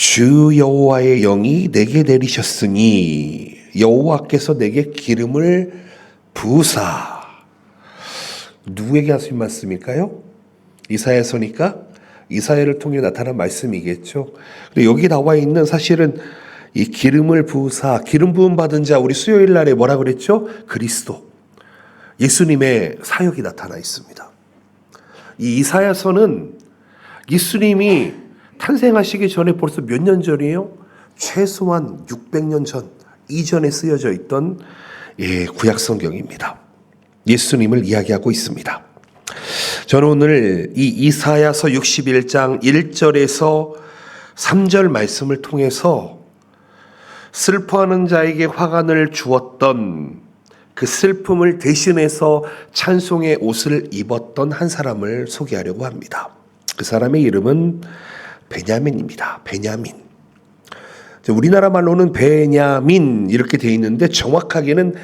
주 여호와의 영이 내게 내리셨으니 여호와께서 내게 기름을 부으사. 누구에게 하신 말씀일까요? 이사야서니까 이사야를 통해 나타난 말씀이겠죠. 근데 여기 나와 있는 사실은 이 기름을 부으사, 기름 부음 받은 자, 우리 수요일 날에 뭐라 그랬죠? 그리스도, 예수님의 사역이 나타나 있습니다. 이 이사야서는 예수님이 탄생하시기 전에 벌써 몇 년 전이에요? 최소한 600년 전 이전에 쓰여져 있던 구약 성경입니다. 예수님을 이야기하고 있습니다. 저는 오늘 이 이사야서 61장 1절에서 3절 말씀을 통해서 슬퍼하는 자에게 화관을 주었던, 그 슬픔을 대신해서 찬송의 옷을 입었던 한 사람을 소개하려고 합니다. 그 사람의 이름은 베냐민입니다. 베냐민. 우리나라 말로는 베냐민 이렇게 되어 있는데 정확하게는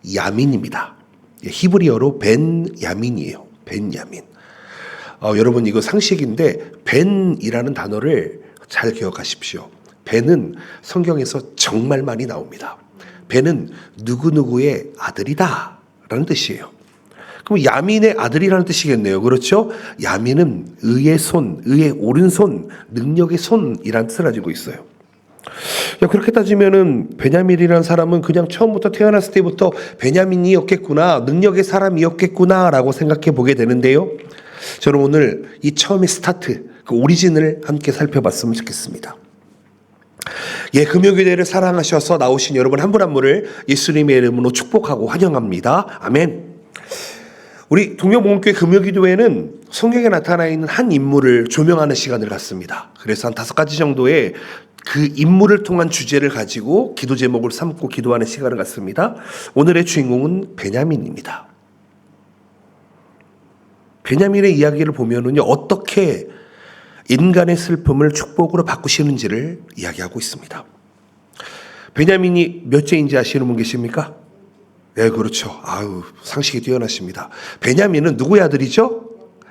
벤야민입니다. 히브리어로 벤야민이에요. 벤야민. 여러분 이거 상식인데 벤이라는 단어를 잘 기억하십시오. 벤은 성경에서 정말 많이 나옵니다. 벤은 누구누구의 아들이다 라는 뜻이에요. 그럼 야민의 아들이라는 뜻이겠네요. 그렇죠? 야민은 의의 손, 의의 오른손, 능력의 손이라는 뜻을 가지고 있어요. 그렇게 따지면은 베냐민이라는 사람은 그냥 처음부터 태어났을 때부터 베냐민이었겠구나, 능력의 사람이었겠구나 라고 생각해 보게 되는데요. 저는 오늘 이 처음의 스타트, 그 오리진을 함께 살펴봤으면 좋겠습니다. 금요교회를 사랑하셔서 나오신 여러분 한 분 한 분을 예수님의 이름으로 축복하고 환영합니다. 아멘. 우리 동명복음교회 금요기도회는 성경에 나타나 있는 한 인물을 조명하는 시간을 갖습니다. 그래서 한 5가지 정도의 그 인물을 통한 주제를 가지고 기도 제목을 삼고 기도하는 시간을 갖습니다. 오늘의 주인공은 베냐민입니다. 베냐민의 이야기를 보면은요, 어떻게 인간의 슬픔을 축복으로 바꾸시는지를 이야기하고 있습니다. 베냐민이 몇째인지 아시는 분 계십니까? 네, 그렇죠. 상식이 뛰어나십니다. 베냐민은 누구의 아들이죠?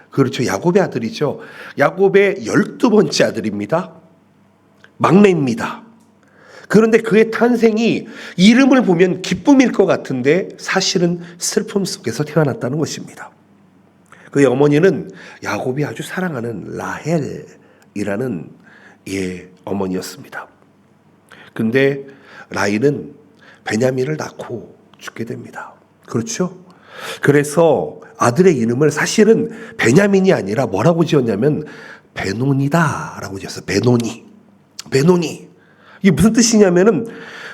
그렇죠. 야곱의 아들이죠. 야곱의 12번째 아들입니다. 막내입니다. 그런데 그의 탄생이 이름을 보면 기쁨일 것 같은데 사실은 슬픔 속에서 태어났다는 것입니다. 그의 어머니는 야곱이 아주 사랑하는 라헬이라는 어머니였습니다. 근데 라헬은 베냐민을 낳고 죽게 됩니다. 그렇죠? 그래서 아들의 이름을 사실은 베냐민이 아니라 뭐라고 지었냐면 베노니다 라고 지었어요. 베노니. 이게 무슨 뜻이냐면은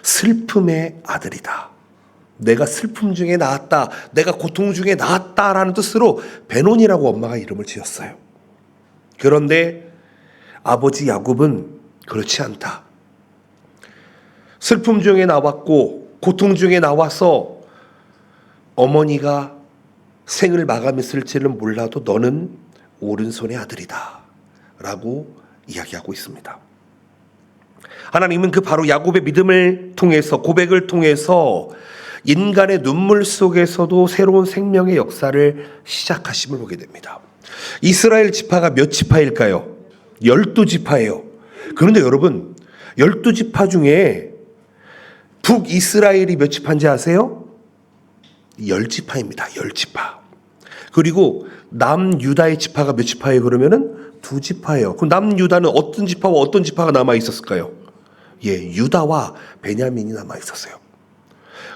슬픔의 아들이다. 내가 슬픔 중에 나았다. 내가 고통 중에 나았다라는 뜻으로 베노니라고 엄마가 이름을 지었어요. 그런데 아버지 야곱은 그렇지 않다. 슬픔 중에 나왔고 고통 중에 나와서 어머니가 생을 마감했을지는 몰라도 너는 오른손의 아들이다 라고 이야기하고 있습니다. 하나님은 그 바로 야곱의 믿음을 통해서, 고백을 통해서 인간의 눈물 속에서도 새로운 생명의 역사를 시작하심을 보게 됩니다. 이스라엘 지파가 몇 지파일까요? 12지파예요. 그런데 여러분 12지파 중에 북이스라엘이 몇 지파인지 아세요? 10지파입니다. 10지파. 그리고 남유다의 지파가 몇 지파예요? 그러면은 2지파예요. 그럼 남유다는 어떤 지파와 어떤 지파가 남아 있었을까요? 유다와 베냐민이 남아 있었어요.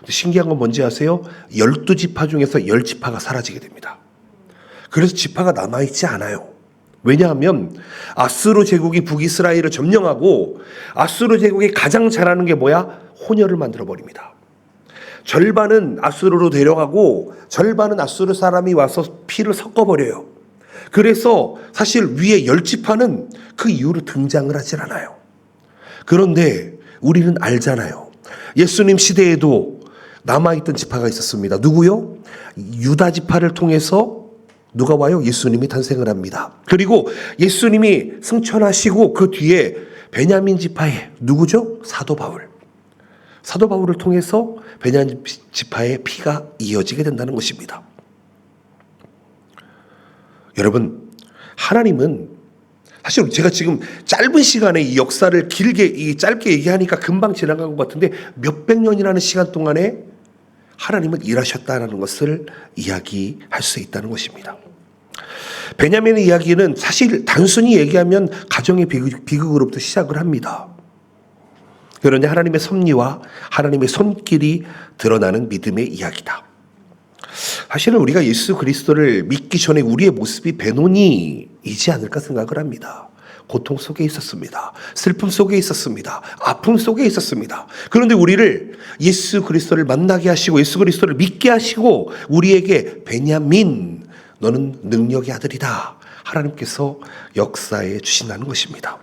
신기한 건 뭔지 아세요? 12지파 중에서 10지파가 사라지게 됩니다. 그래서 지파가 남아있지 않아요. 왜냐하면 아수르 제국이 북이스라엘을 점령하고 아수르 제국이 가장 잘하는 게 뭐야? 혼혈을 만들어버립니다. 절반은 아수르로 데려가고 절반은 아수르 사람이 와서 피를 섞어버려요. 그래서 사실 위에 10지파는 그 이후로 등장을 하질 않아요. 그런데 우리는 알잖아요. 예수님 시대에도 남아있던 지파가 있었습니다. 누구요? 유다 지파를 통해서 누가 와요? 예수님이 탄생을 합니다. 그리고 예수님이 승천하시고 그 뒤에 베냐민 지파의 누구죠? 사도 바울. 사도 바울을 통해서 베냐민 지파의 피가 이어지게 된다는 것입니다. 여러분, 하나님은 사실 제가 지금 짧은 시간에 이 역사를 짧게 얘기하니까 금방 지나간 것 같은데 몇백 년이라는 시간 동안에 하나님은 일하셨다는 것을 이야기할 수 있다는 것입니다. 베냐민의 이야기는 사실 단순히 얘기하면 가정의 비극으로부터 시작을 합니다. 그런데 하나님의 섭리와 하나님의 손길이 드러나는 믿음의 이야기다. 사실은 우리가 예수 그리스도를 믿기 전에 우리의 모습이 베노니이지 않을까 생각을 합니다. 고통 속에 있었습니다. 슬픔 속에 있었습니다. 아픔 속에 있었습니다. 그런데 우리를 예수 그리스도를 만나게 하시고 예수 그리스도를 믿게 하시고 우리에게 베냐민 너는 능력의 아들이다. 하나님께서 역사해 주신다는 것입니다.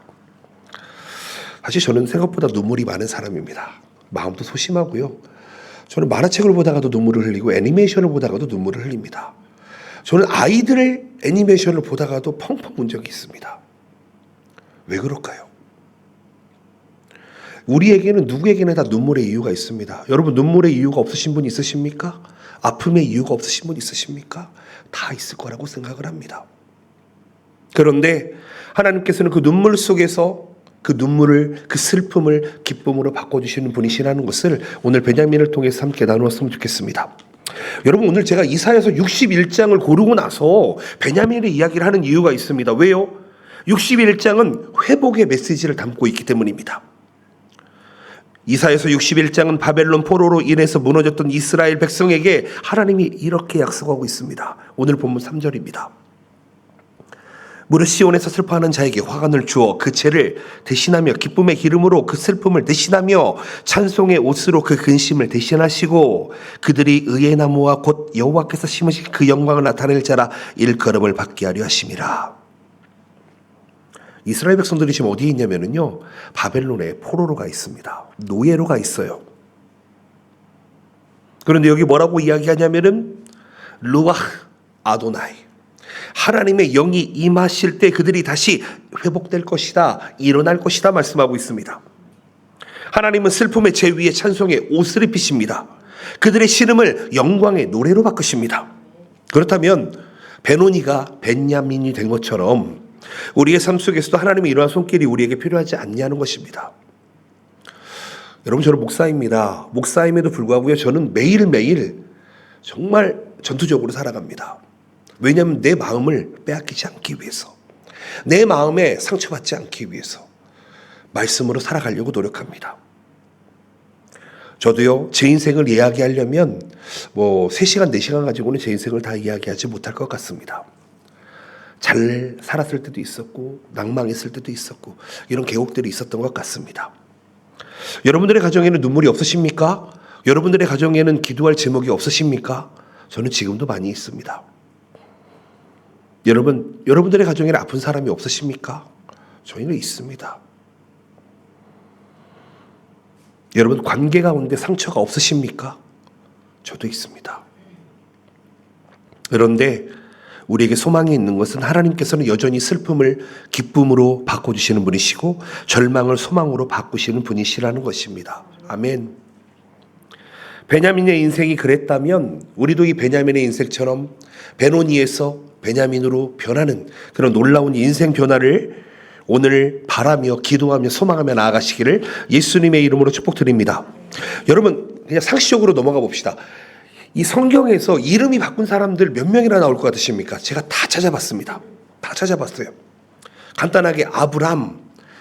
사실 저는 생각보다 눈물이 많은 사람입니다. 마음도 소심하고요. 저는 만화책을 보다가도 눈물을 흘리고 애니메이션을 보다가도 눈물을 흘립니다. 저는 아이들의 애니메이션을 보다가도 펑펑 운 적이 있습니다. 왜 그럴까요? 우리에게는 누구에게나 다 눈물의 이유가 있습니다. 여러분 눈물의 이유가 없으신 분 있으십니까? 아픔의 이유가 없으신 분 있으십니까? 다 있을 거라고 생각을 합니다. 그런데 하나님께서는 그 눈물 속에서 그 눈물을 그 슬픔을 기쁨으로 바꿔주시는 분이시라는 것을 오늘 베냐민을 통해서 함께 나누었으면 좋겠습니다. 여러분 오늘 제가 이사야서 61장을 고르고 나서 베냐민의 이야기를 하는 이유가 있습니다. 왜요? 61장은 회복의 메시지를 담고 있기 때문입니다. 이사야서 61장은 바벨론 포로로 인해서 무너졌던 이스라엘 백성에게 하나님이 이렇게 약속하고 있습니다. 오늘 본문 3절입니다. 무릇 시온에서 슬퍼하는 자에게 화관을 주어 그 죄를 대신하며 기쁨의 기름으로 그 슬픔을 대신하며 찬송의 옷으로 그 근심을 대신하시고 그들이 의의 나무와 곧 여호와께서 심으신 그 영광을 나타낼 자라 일컬음을 받게 하려 하심이라. 이스라엘 백성들이 지금 어디에 있냐면요, 바벨론에 포로로 가 있습니다. 노예로 가 있어요. 그런데 여기 뭐라고 이야기하냐면은 루아흐 아도나이, 하나님의 영이 임하실 때 그들이 다시 회복될 것이다, 일어날 것이다 말씀하고 있습니다. 하나님은 슬픔의 제 위에 찬송의 옷을 입히십니다. 그들의 신음을 영광의 노래로 바꾸십니다. 그렇다면 베노니가 벤야민이 된 것처럼 우리의 삶 속에서도 하나님의 이러한 손길이 우리에게 필요하지 않냐는 것입니다. 여러분 저는 목사입니다. 목사임에도 불구하고 저는 매일매일 정말 전투적으로 살아갑니다. 왜냐하면 내 마음을 빼앗기지 않기 위해서, 내 마음에 상처받지 않기 위해서 말씀으로 살아가려고 노력합니다. 저도요, 제 인생을 이야기하려면 3시간, 4시간 가지고는 제 인생을 다 이야기하지 못할 것 같습니다. 잘 살았을 때도 있었고 낭망했을 때도 있었고 이런 계곡들이 있었던 것 같습니다. 여러분들의 가정에는 눈물이 없으십니까? 여러분들의 가정에는 기도할 제목이 없으십니까? 저는 지금도 많이 있습니다. 여러분들의 가정에는 아픈 사람이 없으십니까? 저희는 있습니다. 여러분 관계 가운데 상처가 없으십니까? 저도 있습니다. 그런데 우리에게 소망이 있는 것은 하나님께서는 여전히 슬픔을 기쁨으로 바꿔주시는 분이시고 절망을 소망으로 바꾸시는 분이시라는 것입니다. 아멘. 베냐민의 인생이 그랬다면 우리도 이 베냐민의 인생처럼 베노니에서 베냐민으로 변하는 그런 놀라운 인생 변화를 오늘 바라며 기도하며 소망하며 나아가시기를 예수님의 이름으로 축복드립니다. 여러분 그냥 상식적으로 넘어가 봅시다. 이 성경에서 이름이 바꾼 사람들 몇 명이나 나올 것 같으십니까? 제가 다 찾아봤습니다. 다 찾아봤어요. 간단하게 아브람,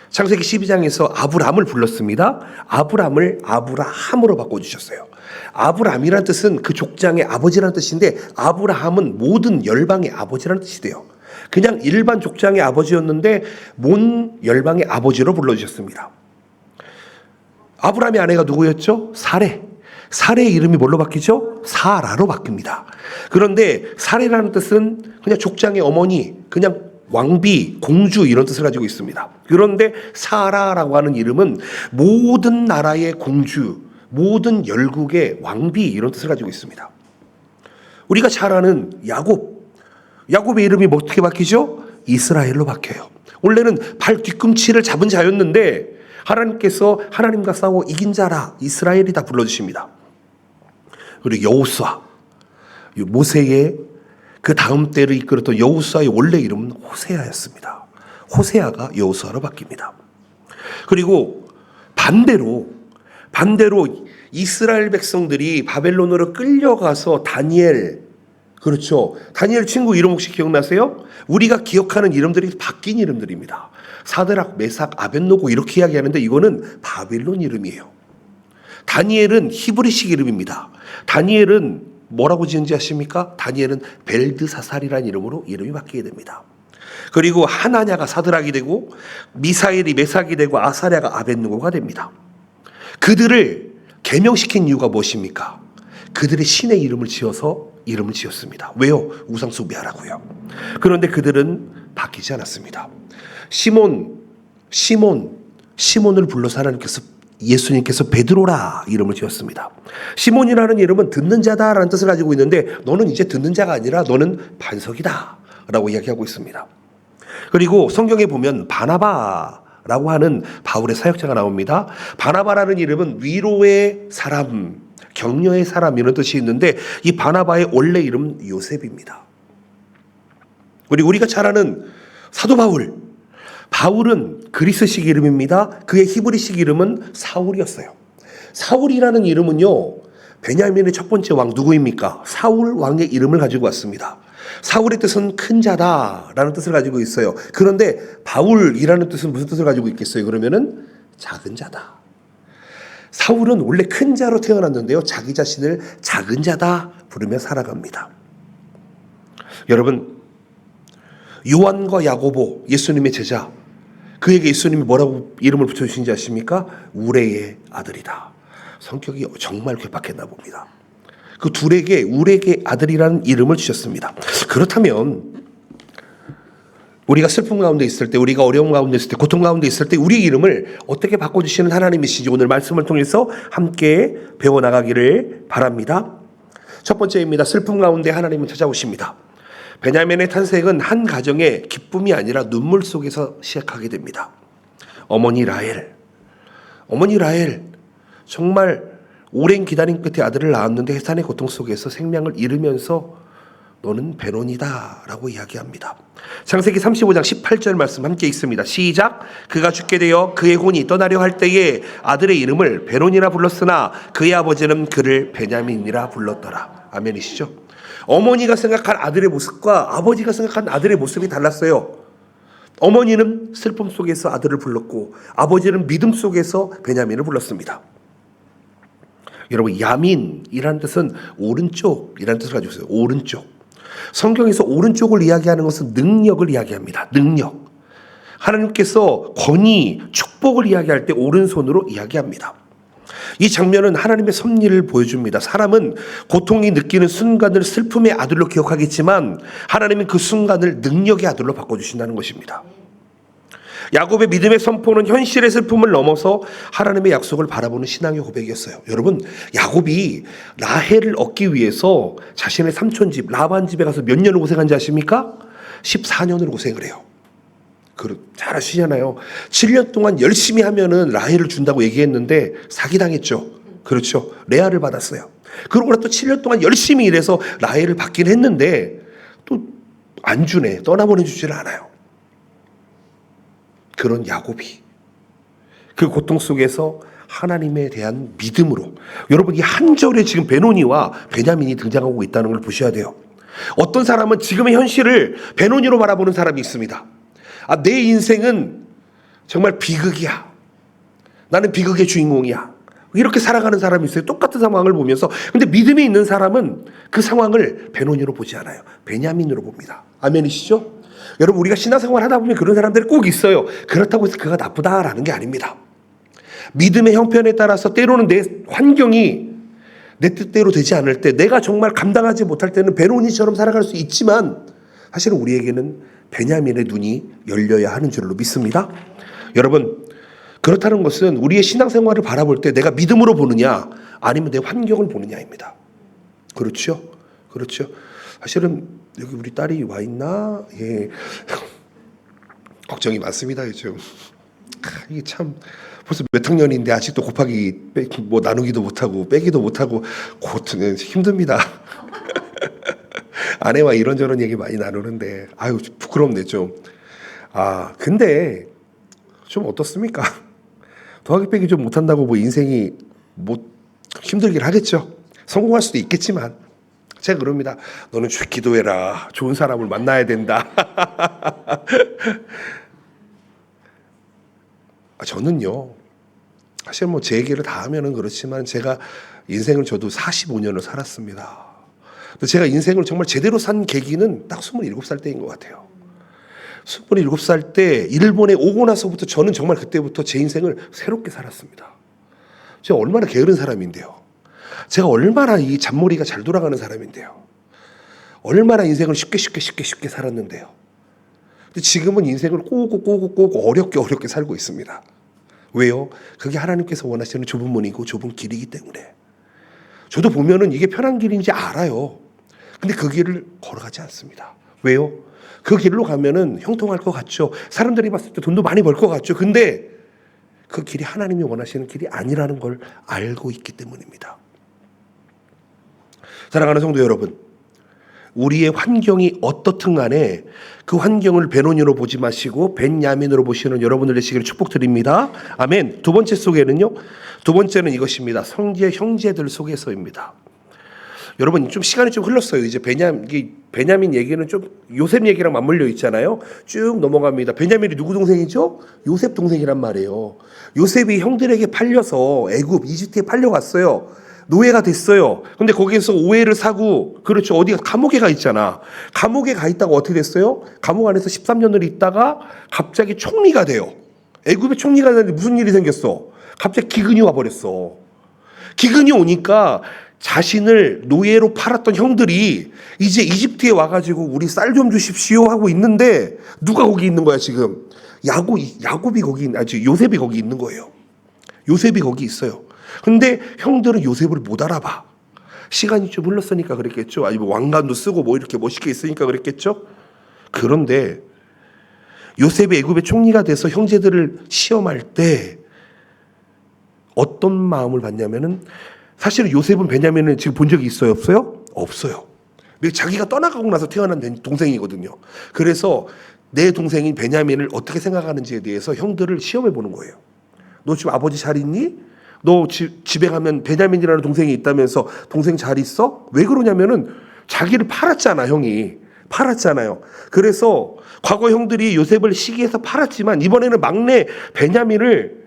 창세기 12장에서 아브람을 불렀습니다. 아브람을 아브라함으로 바꿔주셨어요. 아브람이란 뜻은 그 족장의 아버지라는 뜻인데 아브라함은 모든 열방의 아버지라는 뜻이 돼요. 그냥 일반 족장의 아버지였는데 몬 열방의 아버지로 불러주셨습니다. 아브람의 아내가 누구였죠? 사레. 사레의 이름이 뭘로 바뀌죠? 사라로 바뀝니다. 그런데 사레라는 뜻은 그냥 족장의 어머니, 그냥 왕비, 공주 이런 뜻을 가지고 있습니다. 그런데 사라라고 하는 이름은 모든 나라의 공주, 모든 열국의 왕비 이런 뜻을 가지고 있습니다. 우리가 잘 아는 야곱의 이름이 어떻게 바뀌죠? 이스라엘로 바뀌어요. 원래는 발 뒤꿈치를 잡은 자였는데 하나님께서 하나님과 싸워 이긴 자라 이스라엘이다 불러주십니다. 그리고 여호수아, 모세의 그 다음 때를 이끌었던 여호수아의 원래 이름은 호세아였습니다. 호세아가 여호수아로 바뀝니다. 그리고 반대로 이스라엘 백성들이 바벨론으로 끌려가서 다니엘, 그렇죠. 다니엘 친구 이름 혹시 기억나세요? 우리가 기억하는 이름들이 바뀐 이름들입니다. 사드락, 메삭, 아벳노고 이렇게 이야기하는데 이거는 바빌론 이름이에요. 다니엘은 히브리식 이름입니다. 다니엘은 뭐라고 지은지 아십니까? 다니엘은 벨드사살이라는 이름으로 이름이 바뀌게 됩니다. 그리고 하나냐가 사드락이 되고 미사엘이 메삭이 되고 아사랴가 아벳노고가 됩니다. 그들을 개명시킨 이유가 무엇입니까? 그들의 신의 이름을 지었습니다. 왜요? 우상 숭배하라고요. 그런데 그들은 바뀌지 않았습니다. 시몬을 불러서 예수님께서 베드로라 이름을 지었습니다. 시몬이라는 이름은 듣는 자다라는 뜻을 가지고 있는데 너는 이제 듣는 자가 아니라 너는 반석이다 라고 이야기하고 있습니다. 그리고 성경에 보면 바나바라고 하는 바울의 사역자가 나옵니다. 바나바라는 이름은 위로의 사람, 격려의 사람 이런 뜻이 있는데 이 바나바의 원래 이름은 요셉입니다. 그리고 우리가 잘 아는 사도 바울은 그리스식 이름입니다. 그의 히브리식 이름은 사울이었어요. 사울이라는 이름은요, 베냐민의 첫 번째 왕 누구입니까? 사울 왕의 이름을 가지고 왔습니다. 사울의 뜻은 큰 자다라는 뜻을 가지고 있어요. 그런데 바울이라는 뜻은 무슨 뜻을 가지고 있겠어요? 그러면은 작은 자다. 사울은 원래 큰 자로 태어났는데요, 자기 자신을 작은 자다 부르며 살아갑니다. 여러분, 요한과 야고보, 예수님의 제자, 그에게 예수님이 뭐라고 이름을 붙여주신지 아십니까? 우레의 아들이다. 성격이 정말 괴팍했나 봅니다. 그 둘에게 우레의 아들이라는 이름을 주셨습니다. 그렇다면 우리가 슬픔 가운데 있을 때, 우리가 어려움 가운데 있을 때, 고통 가운데 있을 때 우리의 이름을 어떻게 바꿔주시는 하나님이신지 오늘 말씀을 통해서 함께 배워나가기를 바랍니다. 첫 번째입니다. 슬픔 가운데 하나님은 찾아오십니다. 베냐민의 탄생은 한 가정의 기쁨이 아니라 눈물 속에서 시작하게 됩니다. 어머니 라헬, 정말 오랜 기다림 끝에 아들을 낳았는데 해산의 고통 속에서 생명을 잃으면서 너는 베논이다 라고 이야기합니다. 창세기 35장 18절 말씀 함께 읽습니다. 시작. 그가 죽게 되어 그의 혼이 떠나려 할 때에 아들의 이름을 베논이라 불렀으나 그의 아버지는 그를 베냐민이라 불렀더라. 아멘이시죠? 어머니가 생각한 아들의 모습과 아버지가 생각한 아들의 모습이 달랐어요. 어머니는 슬픔 속에서 아들을 불렀고 아버지는 믿음 속에서 베냐민을 불렀습니다. 여러분, 야민이라는 뜻은 오른쪽이라는 뜻을 가지고 있어요. 오른쪽. 성경에서 오른쪽을 이야기하는 것은 능력을 이야기합니다. 능력. 하나님께서 권위, 축복을 이야기할 때 오른손으로 이야기합니다. 이 장면은 하나님의 섭리를 보여줍니다. 사람은 고통이 느끼는 순간을 슬픔의 아들로 기억하겠지만 하나님은 그 순간을 능력의 아들로 바꿔주신다는 것입니다. 야곱의 믿음의 선포는 현실의 슬픔을 넘어서 하나님의 약속을 바라보는 신앙의 고백이었어요. 여러분, 야곱이 라헬을 얻기 위해서 자신의 삼촌집 라반 집에 가서 몇 년을 고생한지 아십니까? 14년을 고생을 해요. 잘 아시잖아요. 7년 동안 열심히 하면은 라헬을 준다고 얘기했는데 사기당했죠. 그렇죠. 레아를 받았어요. 그러고 또 7년 동안 열심히 일해서 라헬을 받긴 했는데 또 안 주네. 떠나보내주지를 않아요. 그런 야곱이 그 고통 속에서 하나님에 대한 믿음으로, 여러분 이 한 절에 지금 베노니와 베냐민이 등장하고 있다는 걸 보셔야 돼요. 어떤 사람은 지금의 현실을 베노니로 바라보는 사람이 있습니다. 내 인생은 정말 비극이야. 나는 비극의 주인공이야. 이렇게 살아가는 사람이 있어요. 똑같은 상황을 보면서. 근데 믿음이 있는 사람은 그 상황을 베노니로 보지 않아요. 베냐민으로 봅니다. 아멘이시죠? 여러분, 우리가 신앙생활 하다 보면 그런 사람들이 꼭 있어요. 그렇다고 해서 그가 나쁘다라는 게 아닙니다. 믿음의 형편에 따라서 때로는 내 환경이 내 뜻대로 되지 않을 때, 내가 정말 감당하지 못할 때는 베노니처럼 살아갈 수 있지만 사실은 우리에게는 베냐민의 눈이 열려야 하는 줄로 믿습니다. 여러분, 그렇다는 것은 우리의 신앙생활을 바라볼 때 내가 믿음으로 보느냐 아니면 내 환경을 보느냐입니다. 그렇죠? 그렇죠. 사실은 여기 우리 딸이 와 있나? 예. 걱정이 많습니다, 요즘. 이게 참 벌써 몇 학년인데 아직도 곱하기 뭐 나누기도 못하고 빼기도 못하고 고트는 힘듭니다. 아내와 이런저런 얘기 많이 나누는데 아유 부끄럽네 좀. 근데 좀 어떻습니까? 더하기 빼기 좀 못한다고 뭐 인생이 뭐 힘들긴 하겠죠. 성공할 수도 있겠지만 제가 그럽니다. 너는 기도해라. 좋은 사람을 만나야 된다. 저는요. 사실 뭐 제 얘기를 다 하면은 그렇지만 제가 인생을 저도 45년을 살았습니다. 제가 인생을 정말 제대로 산 계기는 딱 27살 때인 것 같아요. 27살 때 일본에 오고 나서부터 저는 정말 그때부터 제 인생을 새롭게 살았습니다. 제가 얼마나 게으른 사람인데요. 제가 얼마나 이 잔머리가 잘 돌아가는 사람인데요. 얼마나 인생을 쉽게 살았는데요. 근데 지금은 인생을 꼬고 어렵게 살고 있습니다. 왜요? 그게 하나님께서 원하시는 좁은 문이고 좁은 길이기 때문에. 저도 보면은 이게 편한 길인지 알아요. 근데 그 길을 걸어가지 않습니다. 왜요? 그 길로 가면은 형통할 것 같죠. 사람들이 봤을 때 돈도 많이 벌 것 같죠. 근데 그 길이 하나님이 원하시는 길이 아니라는 걸 알고 있기 때문입니다. 사랑하는 성도 여러분, 우리의 환경이 어떻든 간에 그 환경을 베노니로 보지 마시고 벤야민으로 보시는 여러분들 되시기를 축복드립니다. 아멘. 두 번째는 이것입니다. 형제들 속에서입니다. 여러분 좀 시간이 좀 흘렀어요. 이제 베냐민 얘기는 좀 요셉 얘기랑 맞물려 있잖아요. 쭉 넘어갑니다. 베냐민이 누구 동생이죠? 요셉 동생이란 말이에요. 요셉이 형들에게 팔려서 이집트에 팔려갔어요. 노예가 됐어요. 근데 거기에서 오해를 사고, 그렇죠. 어디가 감옥에 가 있잖아. 감옥에 가 있다가 어떻게 됐어요? 감옥 안에서 13년을 있다가 갑자기 총리가 돼요. 애굽의 총리가 되는데 무슨 일이 생겼어? 갑자기 기근이 와버렸어. 기근이 오니까 자신을 노예로 팔았던 형들이 이제 이집트에 와가지고 우리 쌀 좀 주십시오 하고 있는데 누가 거기 있는 거야 지금? 요셉이 거기 있는 거예요. 요셉이 거기 있어요. 근데 형들은 요셉을 못 알아봐. 시간이 좀 흘렀으니까 그랬겠죠. 아니면 왕관도 쓰고 뭐 이렇게 멋있게 있으니까 그랬겠죠. 그런데 요셉이 애굽의 총리가 돼서 형제들을 시험할 때 어떤 마음을 받냐면은 사실은 요셉은 베냐민을 지금 본 적이 있어요? 없어요? 없어요. 자기가 떠나가고 나서 태어난 동생이거든요. 그래서 내 동생인 베냐민을 어떻게 생각하는지에 대해서 형들을 시험해 보는 거예요. 너 지금 아버지 잘 있니? 너 집에 가면 베냐민이라는 동생이 있다면서 동생 잘 있어? 왜 그러냐면은 자기를 팔았잖아, 형이. 팔았잖아요. 그래서 과거 형들이 요셉을 시기해서 팔았지만 이번에는 막내 베냐민을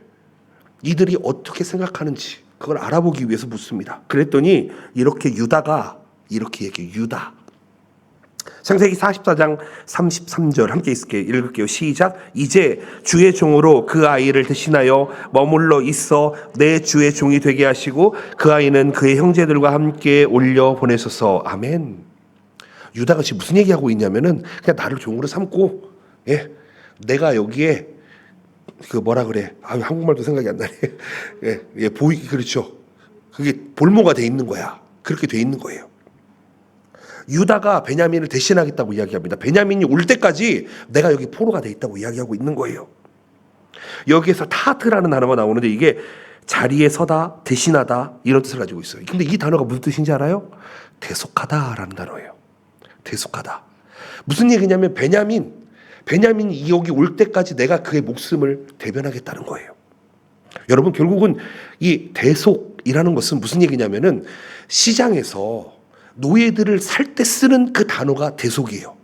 이들이 어떻게 생각하는지 그걸 알아보기 위해서 묻습니다. 그랬더니 유다가 이렇게 얘기해요. 유다. 창세기 44장 33절 함께 읽을게요. 시작. 이제 주의 종으로 그 아이를 대신하여 머물러 있어 내 주의 종이 되게 하시고 그 아이는 그의 형제들과 함께 올려 보내소서. 아멘. 유다가 지금 무슨 얘기하고 있냐면은 그냥 나를 종으로 삼고 내가 여기에 한국말도 생각이 안 나네. 그렇죠. 그게 볼모가 돼 있는 거야. 그렇게 돼 있는 거예요. 유다가 베냐민을 대신하겠다고 이야기합니다. 베냐민이 올 때까지 내가 여기 포로가 돼 있다고 이야기하고 있는 거예요. 여기에서 타트라는 단어가 나오는데 이게 자리에 서다, 대신하다 이런 뜻을 가지고 있어요. 근데 이 단어가 무슨 뜻인지 알아요? 대속하다라는 단어예요. 대속하다. 무슨 얘기냐면 베냐민이 여기 올 때까지 내가 그의 목숨을 대변하겠다는 거예요. 여러분 결국은 이 대속이라는 것은 무슨 얘기냐면은 시장에서 노예들을 살 때 쓰는 그 단어가 대속이에요.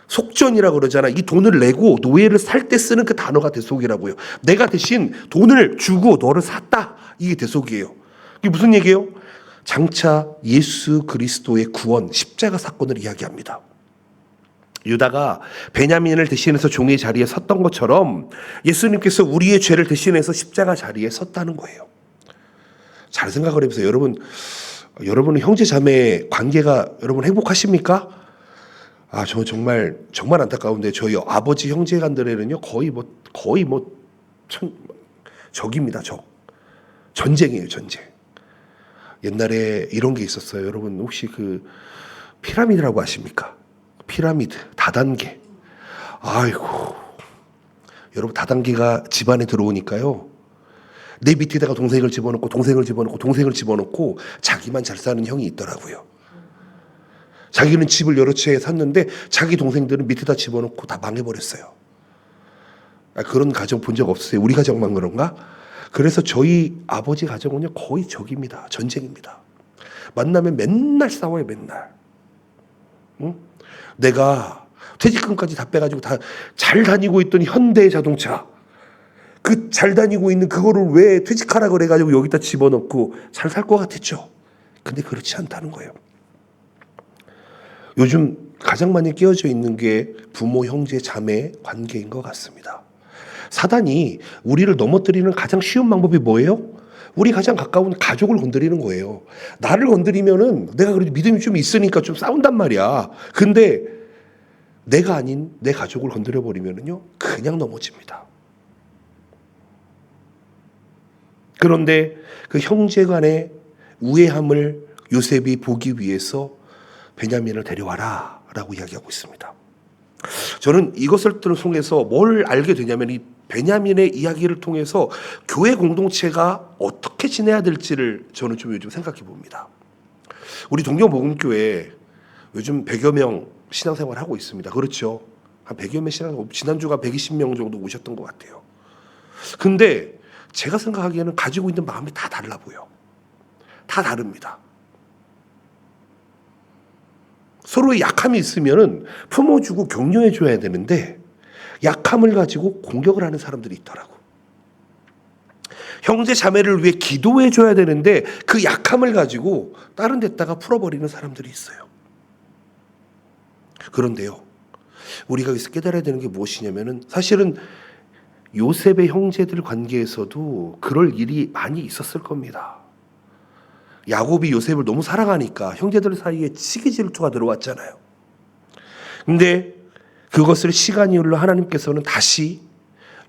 속전이라고 그러잖아. 이 돈을 내고 노예를 살 때 쓰는 그 단어가 대속이라고요. 내가 대신 돈을 주고 너를 샀다. 이게 대속이에요. 이게 무슨 얘기예요? 장차 예수 그리스도의 구원, 십자가 사건을 이야기합니다. 유다가 베냐민을 대신해서 종의 자리에 섰던 것처럼 예수님께서 우리의 죄를 대신해서 십자가 자리에 섰다는 거예요. 잘 생각을 해보세요. 여러분은 형제 자매 관계가 여러분 행복하십니까? 저 정말 안타까운데 저희 아버지 형제간들에는요 거의 적입니다. 전쟁이에요, 전쟁. 옛날에 이런 게 있었어요. 여러분 혹시 그 피라미드라고 아십니까? 피라미드 다단계. 아이고, 여러분 다단계가 집안에 들어오니까요. 내 밑에다가 동생을 집어넣고 자기만 잘 사는 형이 있더라고요. 자기는 집을 여러 채 샀는데 자기 동생들은 밑에다 집어넣고 다 망해버렸어요. 그런 가정 본 적 없어요. 우리 가정만 그런가? 그래서 저희 아버지 가정은요 거의 적입니다. 전쟁입니다. 만나면 맨날 싸워요. 맨날. 응? 내가 퇴직금까지 다 빼가지고 다 잘 다니고 있던 현대자동차 그 잘 다니고 있는 그거를 왜 퇴직하라 그래가지고 여기다 집어넣고 잘 살 것 같았죠. 근데 그렇지 않다는 거예요. 요즘 가장 많이 끼어져 있는 게 부모, 형제, 자매 관계인 것 같습니다. 사단이 우리를 넘어뜨리는 가장 쉬운 방법이 뭐예요? 우리 가장 가까운 가족을 건드리는 거예요. 나를 건드리면은 내가 그래도 믿음이 좀 있으니까 좀 싸운단 말이야. 근데 내가 아닌 내 가족을 건드려 버리면은요 그냥 넘어집니다. 그런데 그 형제간의 우애함을 요셉이 보기 위해서 베냐민을 데려와라 라고 이야기하고 있습니다. 저는 이것을 통해서 뭘 알게 되냐면 이 베냐민의 이야기를 통해서 교회 공동체가 어떻게 지내야 될지를 저는 좀 요즘 생각해 봅니다. 우리 동경복음교회 요즘 100여 명 신앙생활 하고 있습니다. 그렇죠. 한 100여 명 신앙생활, 지난주가 120명 정도 오셨던 것 같아요. 근데 제가 생각하기에는 가지고 있는 마음이 다 달라 보여. 다 다릅니다. 서로의 약함이 있으면은 품어주고 격려해줘야 되는데 약함을 가지고 공격을 하는 사람들이 있더라고. 형제 자매를 위해 기도해줘야 되는데 그 약함을 가지고 다른 데다가 풀어버리는 사람들이 있어요. 그런데요, 우리가 여기서 깨달아야 되는 게 무엇이냐면은 사실은 요셉의 형제들 관계에서도 그럴 일이 많이 있었을 겁니다. 야곱이 요셉을 너무 사랑하니까 형제들 사이에 시기 질투가 들어왔잖아요. 근데 그것을 시간이 흘러 하나님께서는 다시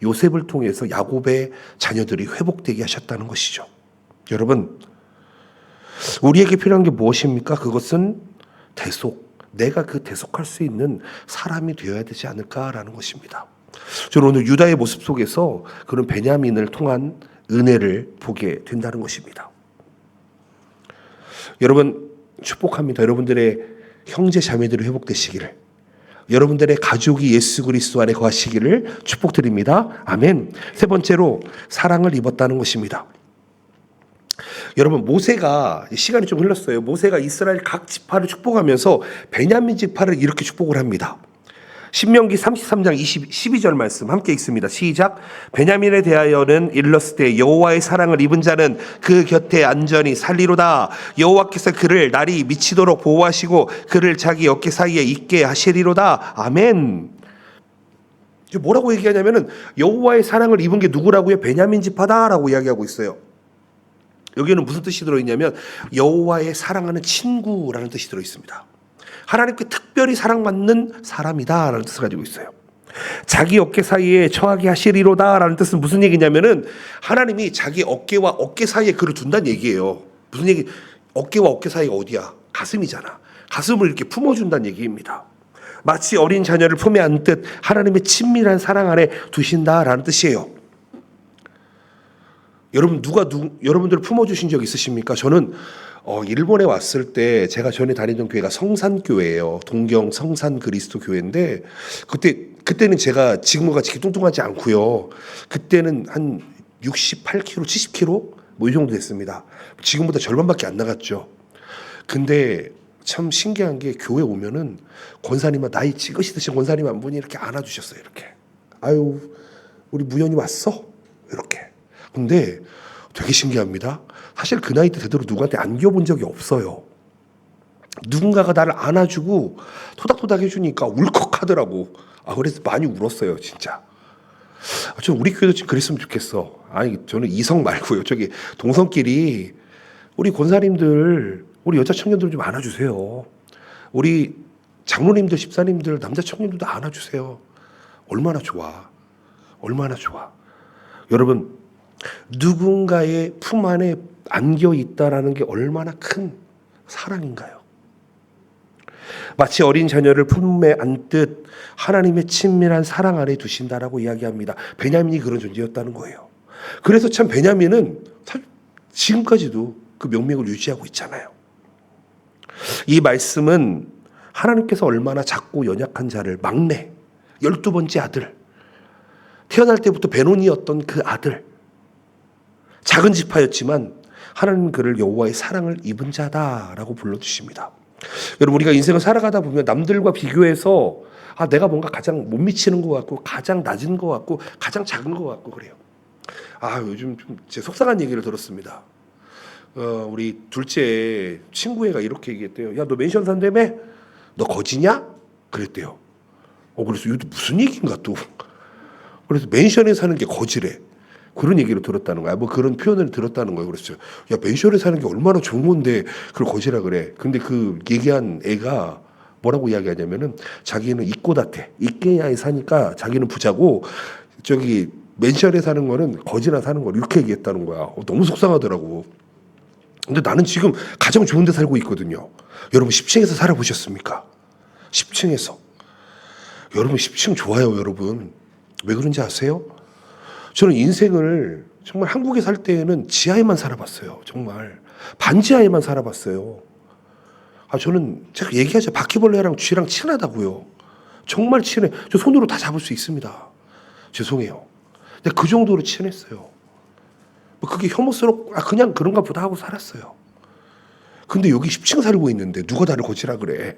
요셉을 통해서 야곱의 자녀들이 회복되게 하셨다는 것이죠. 여러분, 우리에게 필요한 게 무엇입니까? 그것은 대속, 내가 그 대속할 수 있는 사람이 되어야 되지 않을까라는 것입니다. 저는 오늘 유다의 모습 속에서 그런 베냐민을 통한 은혜를 보게 된다는 것입니다. 여러분 축복합니다. 여러분들의 형제 자매들이 회복되시기를, 여러분들의 가족이 예수 그리스도 안에 거하시기를 축복드립니다. 아멘. 세 번째로 사랑을 입었다는 것입니다. 여러분 모세가, 시간이 좀 흘렀어요. 모세가 이스라엘 각 지파를 축복하면서 베냐민 지파를 이렇게 축복을 합니다. 신명기 33장 12절 말씀 함께 읽습니다. 시작. 베냐민에 대하여는 일렀을 여호와의 사랑을 입은 자는 그 곁에 안전히 살리로다. 여호와께서 그를 날이 미치도록 보호하시고 그를 자기 어깨 사이에 있게 하시리로다. 아멘. 뭐라고 얘기하냐면은 여호와의 사랑을 입은 게 누구라고요? 베냐민 지파다라고 이야기하고 있어요. 여기에는 무슨 뜻이 들어있냐면 여호와의 사랑하는 친구라는 뜻이 들어있습니다. 하나님께 특별히 사랑받는 사람이다 라는 뜻을 가지고 있어요. 자기 어깨 사이에 처하게 하시리로다 라는 뜻은 무슨 얘기냐면은 하나님이 자기 어깨와 어깨 사이에 그를 둔다는 얘기예요. 무슨 얘기? 어깨와 어깨 사이가 어디야? 가슴이잖아. 가슴을 이렇게 품어준다는 얘기입니다. 마치 어린 자녀를 품에 안듯 하나님의 친밀한 사랑 아래 두신다라는 뜻이에요. 여러분 여러분들 품어주신 적 있으십니까? 저는 일본에 왔을 때 제가 전에 다니던 교회가 성산교회예요. 동경 성산 그리스도 교회인데 그때는 제가 지금과 같이 뚱뚱하지 않고요. 그때는 한 68kg, 70kg 뭐 이 정도 됐습니다. 지금보다 절반밖에 안 나갔죠. 근데 참 신기한 게 교회 오면은 권사님은 나이 찍으시듯이 권사님 한 분이 이렇게 안아주셨어요. 이렇게. 아유 우리 무연이 왔어? 이렇게. 근데 되게 신기합니다. 사실 그 나이 때 제대로 누구한테 안겨본 적이 없어요. 누군가가 나를 안아주고 토닥토닥 해주니까 울컥하더라고. 그래서 많이 울었어요, 진짜. 저 우리 교회도 지금 그랬으면 좋겠어. 아니 저는 이성 말고요. 저기 동성끼리 우리 권사님들, 우리 여자 청년들 좀 안아주세요. 우리 장로님들, 집사님들, 남자 청년들도 안아주세요. 얼마나 좋아. 얼마나 좋아. 여러분 누군가의 품 안에 안겨 있다라는 게 얼마나 큰 사랑인가요? 마치 어린 자녀를 품에 안듯 하나님의 친밀한 사랑 아래 두신다라고 이야기합니다. 베냐민이 그런 존재였다는 거예요. 그래서 참 베냐민은 지금까지도 그 명맥을 유지하고 있잖아요. 이 말씀은 하나님께서 얼마나 작고 연약한 자를 막내 12번째 아들, 태어날 때부터 베노니였던 그 아들, 작은 지파였지만 하나님 그를 여호와의 사랑을 입은 자다라고 불러주십니다. 여러분, 우리가 인생을 살아가다 보면 남들과 비교해서 내가 뭔가 가장 못 미치는 것 같고, 가장 낮은 것 같고, 가장 작은 것 같고 그래요. 요즘 좀 제 속상한 얘기를 들었습니다. 우리 둘째 친구애가 이렇게 얘기했대요. 야, 너 맨션 산다며? 너 거지냐? 그랬대요. 그래서 이것도 무슨 얘기인가 또. 그래서 맨션에 사는 게 거지래. 그런 얘기를 들었다는 거야. 뭐 그런 표현을 들었다는 거예요. 그랬어요. 야, 맨션에 사는 게 얼마나 좋은 건데 그걸 거지라 그래. 근데 그 얘기한 애가 뭐라고 이야기하냐면은 자기는 이꼬다테, 이케야에 사니까 자기는 부자고 저기 맨션에 사는 거는 거지나 사는 거 이렇게 얘기했다는 거야. 너무 속상하더라고. 근데 나는 지금 가장 좋은 데 살고 있거든요. 여러분 10층에서 살아보셨습니까? 10층에서. 여러분 10층 좋아요, 여러분. 왜 그런지 아세요? 저는 인생을 정말 한국에 살 때에는 지하에만 살아봤어요. 정말 반지하에만 살아봤어요. 저는 제가 얘기하죠. 바퀴벌레랑 쥐랑 친하다고요. 정말 친해. 저 손으로 다 잡을 수 있습니다. 죄송해요. 근데 그 정도로 친했어요. 그게 혐오스럽고 그냥 그런가 보다 하고 살았어요. 근데 여기 10층 살고 있는데 누가 나를 거지라 그래.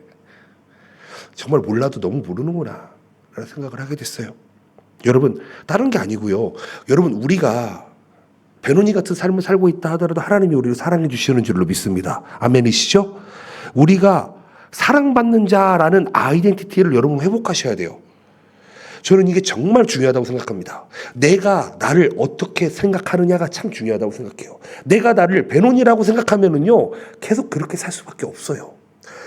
정말 몰라도 너무 모르는구나 라는 생각을 하게 됐어요. 여러분, 다른 게 아니고요. 여러분, 우리가 베노니 같은 삶을 살고 있다 하더라도 하나님이 우리를 사랑해 주시는 줄로 믿습니다. 아멘이시죠? 우리가 사랑받는 자라는 아이덴티티를 여러분 회복하셔야 돼요. 저는 이게 정말 중요하다고 생각합니다. 내가 나를 어떻게 생각하느냐가 참 중요하다고 생각해요. 내가 나를 베노니라고 생각하면은요, 계속 그렇게 살 수밖에 없어요.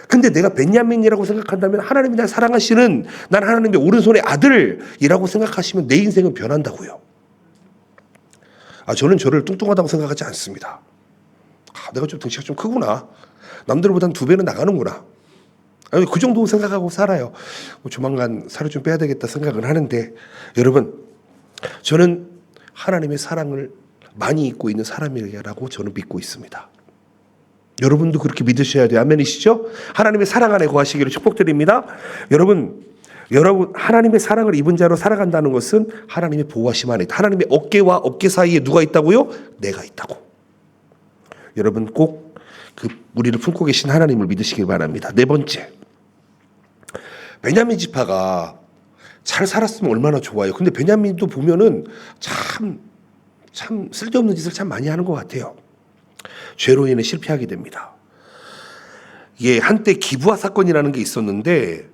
근데 내가 벤야민이라고 생각한다면 하나님이 날 사랑하시는, 난 하나님의 오른손의 아들이라고 생각하시면 내 인생은 변한다고요. 저는 저를 뚱뚱하다고 생각하지 않습니다. 내가 좀 덩치가 좀 크구나. 남들보다는 2배는 나가는구나. 그 정도 생각하고 살아요. 조만간 살을 좀 빼야 되겠다 생각은 하는데, 여러분, 저는 하나님의 사랑을 많이 잊고 있는 사람이라고 저는 믿고 있습니다. 여러분도 그렇게 믿으셔야 돼요. 아멘이시죠? 하나님의 사랑 안에 거하시기를 축복드립니다. 여러분 하나님의 사랑을 입은 자로 살아간다는 것은 하나님의 보호하심 안에 있다. 하나님의 어깨와 어깨 사이에 누가 있다고요? 내가 있다고. 여러분 꼭 우리를 품고 계신 하나님을 믿으시길 바랍니다. 4번째, 베냐민 지파가 잘 살았으면 얼마나 좋아요. 근데 베냐민도 보면은 참 쓸데없는 짓을 참 많이 하는 것 같아요. 죄로 인해 실패하게 됩니다. 이게 한때 기부아 사건이라는 게 있었는데,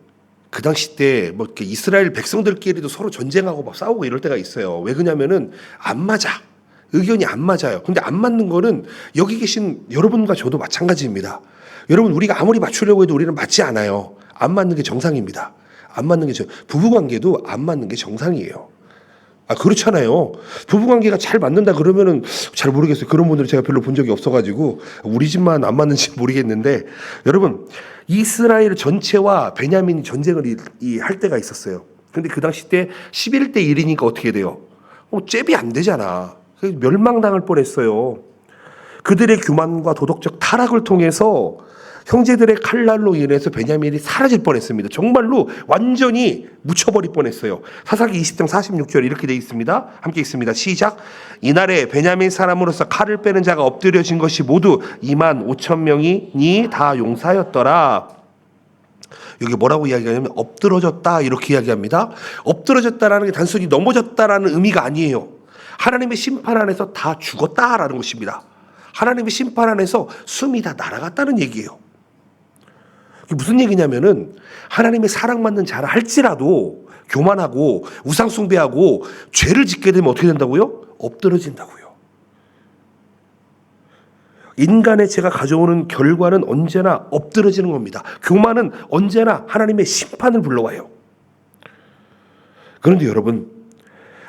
그 당시 때 뭐 이렇게 이스라엘 백성들끼리도 서로 전쟁하고 막 싸우고 이럴 때가 있어요. 왜 그러냐면은 안 맞아. 의견이 안 맞아요. 근데 안 맞는 거는 여기 계신 여러분과 저도 마찬가지입니다. 여러분, 우리가 아무리 맞추려고 해도 우리는 맞지 않아요. 안 맞는 게 정상입니다. 안 맞는 게 부부관계도 안 맞는 게 정상이에요. 그렇잖아요. 부부관계가 잘 맞는다 그러면은 잘 모르겠어요. 그런 분들을 제가 별로 본 적이 없어가지고 우리 집만 안 맞는지 모르겠는데, 여러분, 이스라엘 전체와 베냐민이 전쟁을 할 때가 있었어요. 근데 그 당시 때 11대 1이니까 어떻게 돼요? 잽이 안 되잖아. 멸망당할 뻔했어요. 그들의 교만과 도덕적 타락을 통해서 형제들의 칼날로 인해서 베냐민이 사라질 뻔했습니다. 정말로 완전히 묻혀버릴 뻔했어요. 사사기 20장 46절 이렇게 되어 있습니다. 함께 읽습니다. 시작. 이날에 베냐민 사람으로서 칼을 빼는 자가 엎드려진 것이 모두 25,000명이니 다 용사였더라. 여기 뭐라고 이야기하냐면 엎드러졌다 이렇게 이야기합니다. 엎드러졌다라는 게 단순히 넘어졌다라는 의미가 아니에요. 하나님의 심판 안에서 다 죽었다라는 것입니다. 하나님의 심판 안에서 숨이 다 날아갔다는 얘기예요. 이게 무슨 얘기냐면은 하나님의 사랑받는 자라 할지라도 교만하고 우상숭배하고 죄를 짓게 되면 어떻게 된다고요? 엎드러진다고요. 인간의 죄가 가져오는 결과는 언제나 엎드러지는 겁니다. 교만은 언제나 하나님의 심판을 불러와요. 그런데 여러분,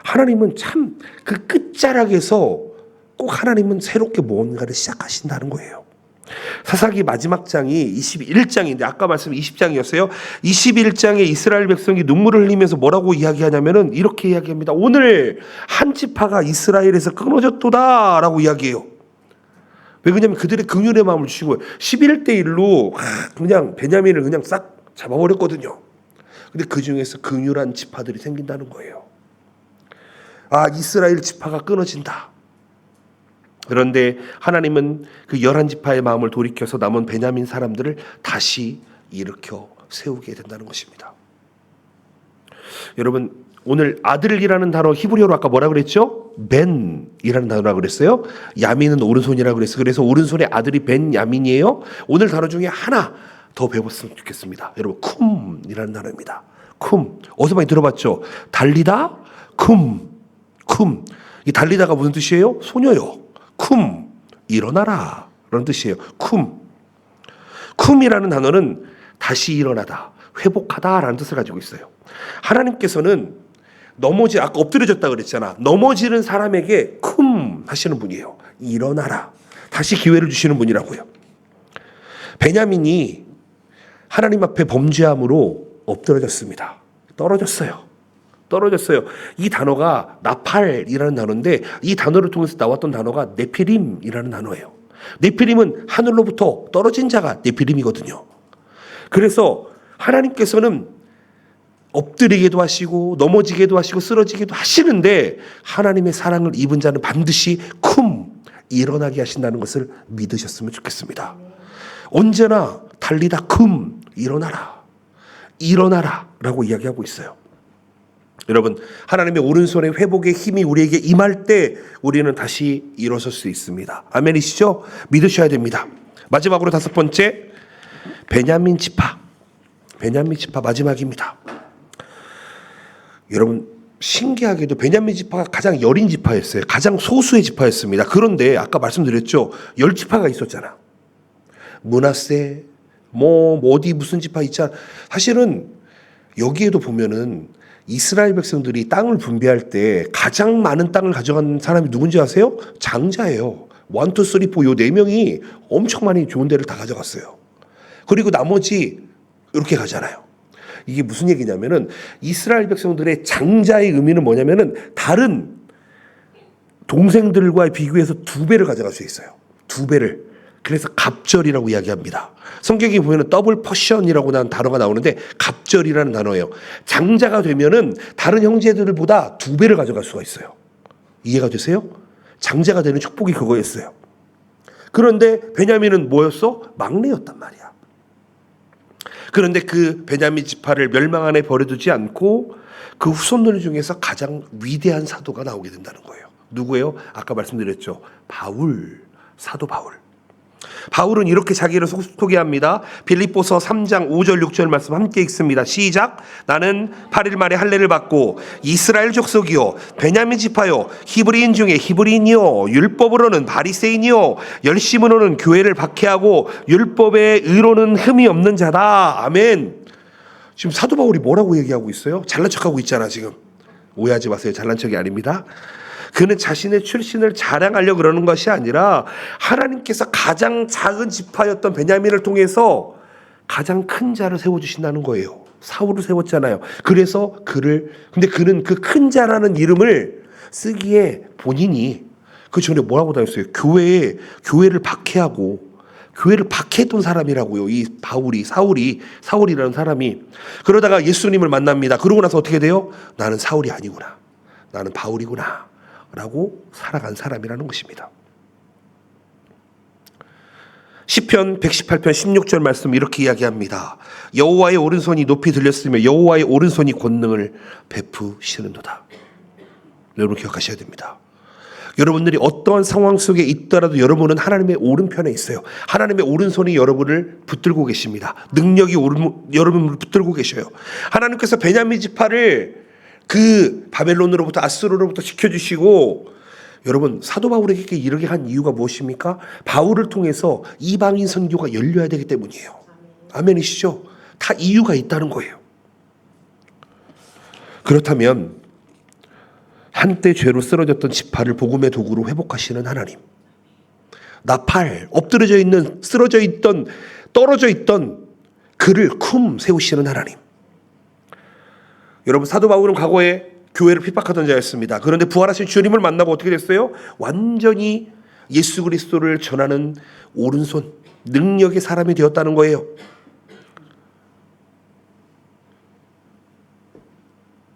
하나님은 참 그 끝자락에서 꼭 하나님은 새롭게 무언가를 시작하신다는 거예요. 사사기 마지막 장이 21장인데 아까 말씀 20장이었어요. 21장에 이스라엘 백성이 눈물을 흘리면서 뭐라고 이야기하냐면은 이렇게 이야기합니다. 오늘 한 지파가 이스라엘에서 끊어졌도다 라고 이야기해요. 왜 그러냐면 그들의 긍휼의 마음을 주시고 11대 1로 그냥 베냐민을 그냥 싹 잡아버렸거든요. 근데 그 중에서 긍휼한 지파들이 생긴다는 거예요. 이스라엘 지파가 끊어진다. 그런데 하나님은 그 11지파의 마음을 돌이켜서 남은 베냐민 사람들을 다시 일으켜 세우게 된다는 것입니다. 여러분, 오늘 아들이라는 단어 히브리어로 아까 뭐라 그랬죠? 벤이라는 단어라 그랬어요. 야민은 오른손이라 그랬어요. 그래서 오른손의 아들이 벤야민이에요. 오늘 단어 중에 하나 더 배웠으면 좋겠습니다. 여러분, 쿰이라는 단어입니다. 쿰. 어디서 많이 들어봤죠? 달리다, 쿰. 이 달리다가 무슨 뜻이에요? 소녀요. 쿰. 일어나라. 라는 뜻이에요. 쿰이라는 단어는 다시 일어나다, 회복하다 라는 뜻을 가지고 있어요. 하나님께서는 아까 엎드려졌다 그랬잖아. 넘어지는 사람에게 쿰 하시는 분이에요. 일어나라. 다시 기회를 주시는 분이라고요. 베냐민이 하나님 앞에 범죄함으로 엎드러졌습니다. 떨어졌어요. 이 단어가 나팔이라는 단어인데 이 단어를 통해서 나왔던 단어가 네피림이라는 단어예요. 네피림은 하늘로부터 떨어진 자가 네피림이거든요. 그래서 하나님께서는 엎드리게도 하시고 넘어지게도 하시고 쓰러지게도 하시는데 하나님의 사랑을 입은 자는 반드시 일어나게 하신다는 것을 믿으셨으면 좋겠습니다. 언제나 달리다 일어나라 라고 이야기하고 있어요. 여러분, 하나님의 오른손의 회복의 힘이 우리에게 임할 때 우리는 다시 일어설 수 있습니다. 아멘이시죠? 믿으셔야 됩니다. 마지막으로 5번째, 베냐민 지파 마지막입니다. 여러분, 신기하게도 베냐민 지파가 가장 여린 지파였어요. 가장 소수의 지파였습니다. 그런데 아까 말씀드렸죠. 10지파가 있었잖아. 므낫세, 어디 무슨 지파 있잖아. 사실은 여기에도 보면은 이스라엘 백성들이 땅을 분배할 때 가장 많은 땅을 가져간 사람이 누군지 아세요? 장자예요. 1, 2, 3, 4 요 4명이 엄청 많이 좋은 데를 다 가져갔어요. 그리고 나머지 이렇게 가잖아요. 이게 무슨 얘기냐면은 이스라엘 백성들의 장자의 의미는 뭐냐면은 다른 동생들과 비교해서 2배를 가져갈 수 있어요. 2배를. 그래서 갑절이라고 이야기합니다. 성경에 보면은 더블 퍼션이라고 하는 단어가 나오는데 갑절이라는 단어예요. 장자가 되면은 다른 형제들보다 2배를 가져갈 수가 있어요. 이해가 되세요? 장자가 되는 축복이 그거였어요. 그런데 베냐민은 뭐였어? 막내였단 말이야. 그런데 그 베냐민 지파를 멸망 안에 버려두지 않고 그 후손들 중에서 가장 위대한 사도가 나오게 된다는 거예요. 누구예요? 아까 말씀드렸죠. 사도 바울은 이렇게 자기를 소개합니다. 빌립보서 3장 5절 6절 말씀 함께 읽습니다. 시작. 나는 8일 만에 할례를 받고 이스라엘 족속이요 베냐민 지파요 히브리인 중에 히브리인이요 율법으로는 바리새인이요 열심으로는 교회를 박해하고 율법의 의로는 흠이 없는 자다. 아멘. 지금 사도 바울이 뭐라고 얘기하고 있어요? 잘난 척하고 있잖아 지금. 오해하지 마세요. 잘난 척이 아닙니다. 그는 자신의 출신을 자랑하려고 그러는 것이 아니라 하나님께서 가장 작은 지파였던 베냐민을 통해서 가장 큰 자를 세워주신다는 거예요. 사울을 세웠잖아요. 그래서 근데 그는 그 큰 자라는 이름을 쓰기에 본인이 그 전에 뭐라고 다녔어요? 교회를 박해하고 교회를 박해했던 사람이라고요. 이 사울이라는 사람이. 그러다가 예수님을 만납니다. 그러고 나서 어떻게 돼요? 나는 사울이 아니구나. 나는 바울이구나. 라고 살아간 사람이라는 것입니다. 시편 118편 16절 말씀 이렇게 이야기합니다. 여호와의 오른손이 높이 들렸으며 여호와의 오른손이 권능을 베푸시는도다. 여러분 기억하셔야 됩니다. 여러분들이 어떠한 상황 속에 있더라도 여러분은 하나님의 오른편에 있어요. 하나님의 오른손이 여러분을 붙들고 계십니다. 능력이 여러분을 붙들고 계셔요. 하나님께서 베냐민 지파를 그 바벨론으로부터 아수르로부터 지켜주시고 여러분 사도 바울에게 이르게 한 이유가 무엇입니까? 바울을 통해서 이방인 선교가 열려야 되기 때문이에요. 아멘이시죠? 다 이유가 있다는 거예요. 그렇다면 한때 죄로 쓰러졌던 지파를 복음의 도구로 회복하시는 하나님, 엎드려져 있는 쓰러져 있던 떨어져 있던 그를 세우시는 하나님. 여러분 사도 바울은 과거에 교회를 핍박하던 자였습니다. 그런데 부활하신 주님을 만나고 어떻게 됐어요? 완전히 예수 그리스도를 전하는 오른손 능력의 사람이 되었다는 거예요.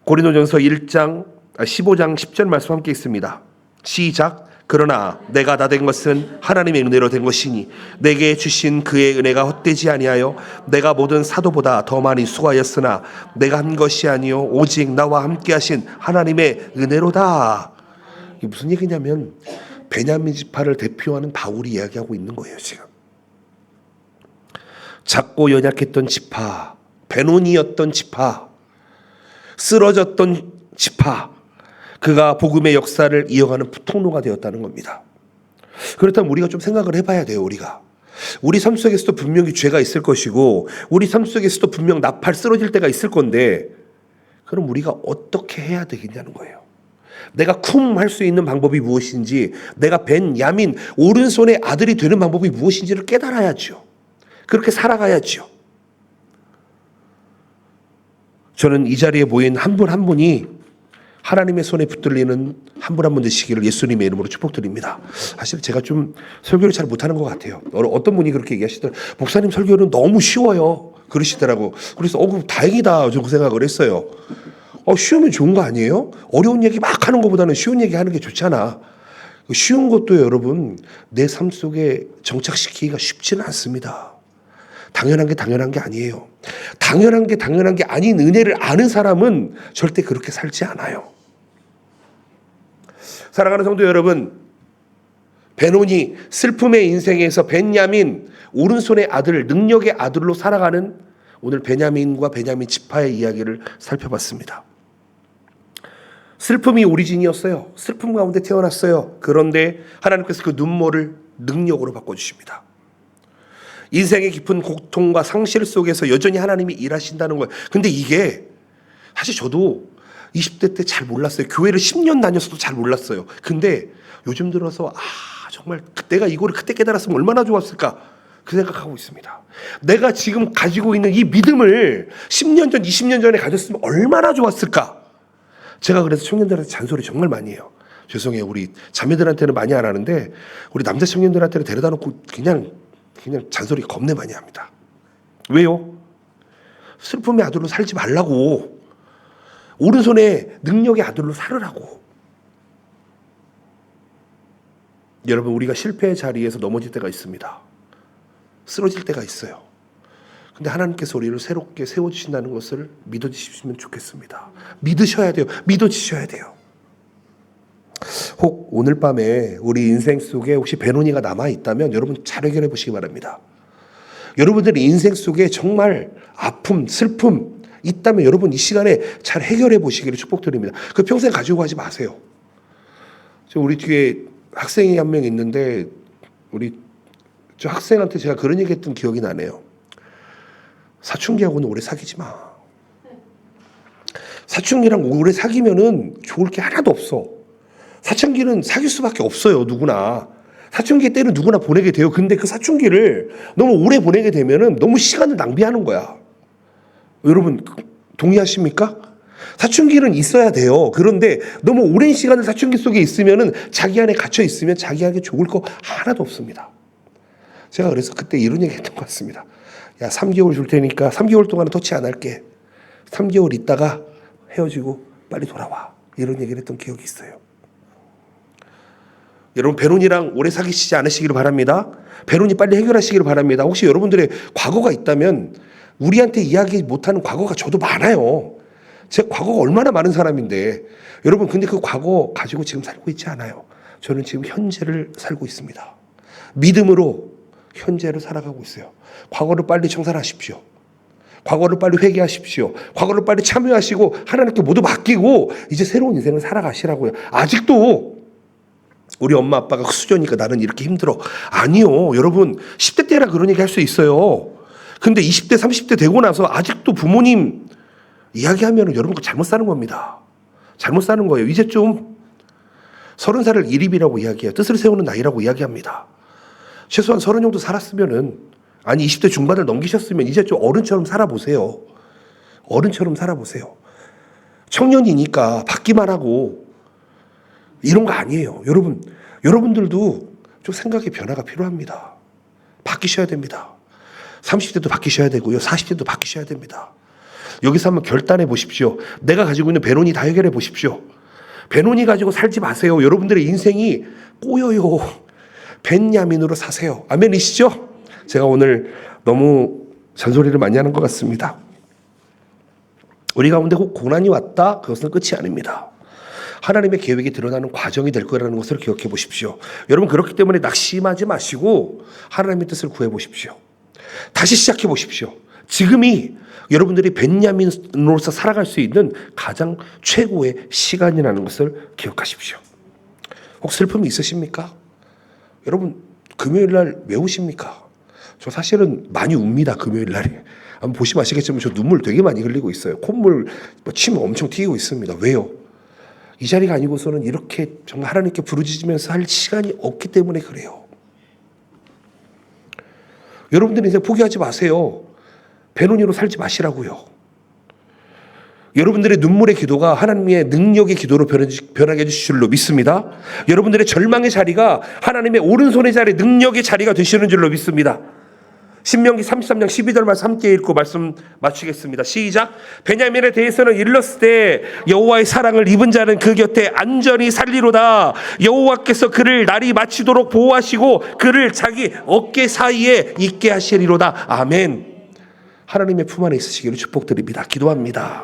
고린도전서 15장 10절 말씀 함께 있습니다. 시작. 그러나 내가 다 된 것은 하나님의 은혜로 된 것이니 내게 주신 그의 은혜가 헛되지 아니하여 내가 모든 사도보다 더 많이 수고하였으나 내가 한 것이 아니요 오직 나와 함께 하신 하나님의 은혜로다. 이게 무슨 얘기냐면 베냐민 지파를 대표하는 바울이 이야기하고 있는 거예요. 지금 작고 연약했던 지파, 베논이었던 지파, 쓰러졌던 지파, 그가 복음의 역사를 이어가는 통로가 되었다는 겁니다. 그렇다면 우리가 좀 생각을 해봐야 돼요. 우리 삶 속에서도 분명히 죄가 있을 것이고 우리 삶 속에서도 분명 나팔 쓰러질 때가 있을 건데 그럼 우리가 어떻게 해야 되겠냐는 거예요. 내가 쿵 할 수 있는 방법이 무엇인지, 내가 벤야민 오른손의 아들이 되는 방법이 무엇인지를 깨달아야죠. 그렇게 살아가야죠. 저는 이 자리에 모인 한 분 한 분이 하나님의 손에 붙들리는 한 분 한 분 되시기를 예수님의 이름으로 축복드립니다. 사실 제가 좀 설교를 잘 못하는 것 같아요. 어떤 분이 그렇게 얘기하시더라고요. 목사님 설교는 너무 쉬워요. 그러시더라고. 그래서 그럼 다행이다. 저는 그 생각을 했어요. 쉬우면 좋은 거 아니에요? 어려운 얘기 막 하는 것보다는 쉬운 얘기 하는 게 좋잖아. 쉬운 것도 여러분 내 삶 속에 정착시키기가 쉽지는 않습니다. 당연한 게 아니에요. 당연한 게 아닌 은혜를 아는 사람은 절대 그렇게 살지 않아요. 사랑하는 성도 여러분, 베논이 슬픔의 인생에서 벤야민 오른손의 아들, 능력의 아들로 살아가는 오늘 베냐민과 베냐민 지파의 이야기를 살펴봤습니다. 슬픔이 오리진이었어요. 슬픔 가운데 태어났어요. 그런데 하나님께서 그 눈물을 능력으로 바꿔주십니다. 인생의 깊은 고통과 상실 속에서 여전히 하나님이 일하신다는 거예요. 근데 이게 사실 저도 20대 때 잘 몰랐어요. 교회를 10년 다녔어도 잘 몰랐어요. 근데 요즘 들어서 정말 내가 이거를 그때 깨달았으면 얼마나 좋았을까 그 생각하고 있습니다. 내가 지금 가지고 있는 이 믿음을 10년 전, 20년 전에 가졌으면 얼마나 좋았을까. 제가 그래서 청년들한테 잔소리 정말 많이 해요. 죄송해요. 우리 자매들한테는 많이 안 하는데 우리 남자 청년들한테는 데려다 놓고 그냥 잔소리 겁내 많이 합니다. 왜요? 슬픔의 아들로 살지 말라고. 오른손에 능력의 아들로 살으라고. 여러분, 우리가 실패의 자리에서 넘어질 때가 있습니다. 쓰러질 때가 있어요. 근데 하나님께서 우리를 새롭게 세워주신다는 것을 믿어주시면 좋겠습니다. 믿으셔야 돼요. 믿어지셔야 돼요. 혹 오늘 밤에 우리 인생 속에 혹시 베논이가 남아있다면 여러분 잘 해결해 보시기 바랍니다. 여러분들의 인생 속에 정말 아픔, 슬픔 있다면 여러분 이 시간에 잘 해결해 보시기를 축복드립니다. 그 평생 가지고 가지 마세요. 우리 뒤에 학생이 한 명 있는데 우리 저 학생한테 제가 그런 얘기 했던 기억이 나네요. 사춘기하고는 오래 사귀지 마. 사춘기랑 오래 사귀면은 좋을 게 하나도 없어. 사춘기는 사귈 수밖에 없어요. 누구나. 사춘기 때는 누구나 보내게 돼요. 근데 그 사춘기를 너무 오래 보내게 되면은 너무 시간을 낭비하는 거야. 여러분 동의하십니까? 사춘기는 있어야 돼요. 그런데 너무 오랜 시간을 사춘기 속에 있으면은 자기 안에 갇혀 있으면 자기에게 좋을 거 하나도 없습니다. 제가 그래서 그때 이런 얘기 했던 것 같습니다. 야, 3개월 줄 테니까 3개월 동안은 터치 안 할게. 3개월 있다가 헤어지고 빨리 돌아와. 이런 얘기를 했던 기억이 있어요. 여러분 베논이랑 오래 사귀시지 않으시기를 바랍니다. 베논이 빨리 해결하시기를 바랍니다. 혹시 여러분들의 과거가 있다면 우리한테 이야기 못하는 과거가 저도 많아요. 제 과거가 얼마나 많은 사람인데 여러분 근데 그 과거 가지고 지금 살고 있지 않아요. 저는 지금 현재를 살고 있습니다. 믿음으로 현재를 살아가고 있어요. 과거를 빨리 청산하십시오. 과거를 빨리 회개하십시오. 과거를 빨리 참여하시고 하나님께 모두 맡기고 이제 새로운 인생을 살아가시라고요. 아직도 우리 엄마 아빠가 수저니까 나는 이렇게 힘들어. 아니요. 여러분 10대 때라 그런 얘기 할 수 있어요. 근데 20대 30대 되고 나서 아직도 부모님 이야기하면 여러분 잘못 사는 겁니다. 잘못 사는 거예요. 이제 좀 30살을 일입이라고 이야기해요. 뜻을 세우는 나이라고 이야기합니다. 최소한 30 정도 살았으면은 아니 20대 중반을 넘기셨으면 이제 좀 어른처럼 살아보세요. 어른처럼 살아보세요. 청년이니까 받기만 하고 이런 거 아니에요. 여러분들도 좀 생각의 변화가 필요합니다. 바뀌셔야 됩니다. 30대도 바뀌셔야 되고요. 40대도 바뀌셔야 됩니다. 여기서 한번 결단해 보십시오. 내가 가지고 있는 배론이 다 해결해 보십시오. 배론이 가지고 살지 마세요. 여러분들의 인생이 꼬여요. 벤야민으로 사세요. 아멘이시죠? 제가 오늘 너무 잔소리를 많이 하는 것 같습니다. 우리 가운데 꼭 고난이 왔다. 그것은 끝이 아닙니다. 하나님의 계획이 드러나는 과정이 될 거라는 것을 기억해 보십시오. 여러분 그렇기 때문에 낙심하지 마시고 하나님의 뜻을 구해 보십시오. 다시 시작해 보십시오. 지금이 여러분들이 벤야민으로서 살아갈 수 있는 가장 최고의 시간이라는 것을 기억하십시오. 혹 슬픔이 있으십니까? 여러분 금요일 날 왜 우십니까? 저 사실은 많이 웁니다. 금요일 날에. 한번 보시면 아시겠지만 저 눈물 되게 많이 흘리고 있어요. 콧물, 침 엄청 튀기고 있습니다. 왜요? 이 자리가 아니고서는 이렇게 정말 하나님께 부르짖으면서 할 시간이 없기 때문에 그래요. 여러분들 인생 포기하지 마세요. 배노니로 살지 마시라고요. 여러분들의 눈물의 기도가 하나님의 능력의 기도로 변하게 해주실 줄로 믿습니다. 여러분들의 절망의 자리가 하나님의 오른손의 자리, 능력의 자리가 되시는 줄로 믿습니다. 신명기 33장 12절 말씀 함께 읽고 말씀 마치겠습니다. 시작. 베냐민에 대해서는 일렀을 때 여호와의 사랑을 입은 자는 그 곁에 안전히 살리로다. 여호와께서 그를 날이 마치도록 보호하시고 그를 자기 어깨 사이에 있게 하시리로다. 아멘. 하나님의 품 안에 있으시기를 축복드립니다. 기도합니다.